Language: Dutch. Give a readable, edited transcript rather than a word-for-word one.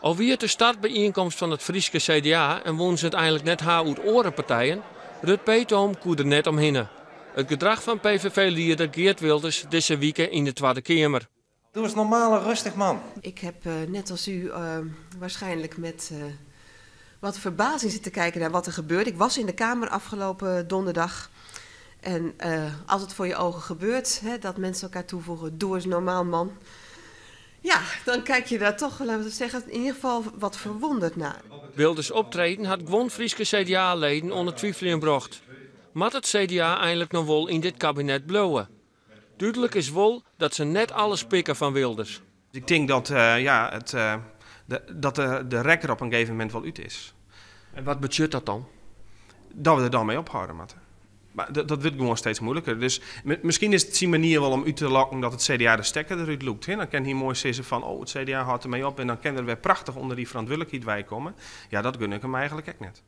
Alweer het de startbijeenkomst van het Frieske CDA en wonen ze uiteindelijk net haar uit orenpartijen, Rut Peetoom koe er net omheen. Het gedrag van PVV-leider Geert Wilders deze week in de Tweede Kamer. Doe eens normaal en rustig, man. Ik heb net als u waarschijnlijk met wat verbazing zitten kijken naar wat er gebeurt. Ik was in de Kamer afgelopen donderdag. En als het voor je ogen gebeurt, hè, dat mensen elkaar toevoegen, doe eens normaal, man. Ja, dan kijk je daar toch, laten we zeggen, in ieder geval wat verwonderd naar. Wilders optreden had gewoon Frieske CDA-leden onder twijfel gebracht. Maar het CDA eindelijk nog wel in dit kabinet blowen. Duidelijk is wel dat ze net alles pikken van Wilders. Ik denk dat de rekker op een gegeven moment wel uit is. En wat betekent dat dan? Dat we er dan mee ophouden moeten. Maar dat wordt gewoon steeds moeilijker. Dus misschien is het die manier wel om u te lokken dat het CDA de stekker eruit loopt. Dan kan hier mooi zeggen van, oh, het CDA houdt ermee op en dan kan er weer prachtig onder die verantwoordelijkheid bij komen. Ja, dat gun ik hem eigenlijk echt net.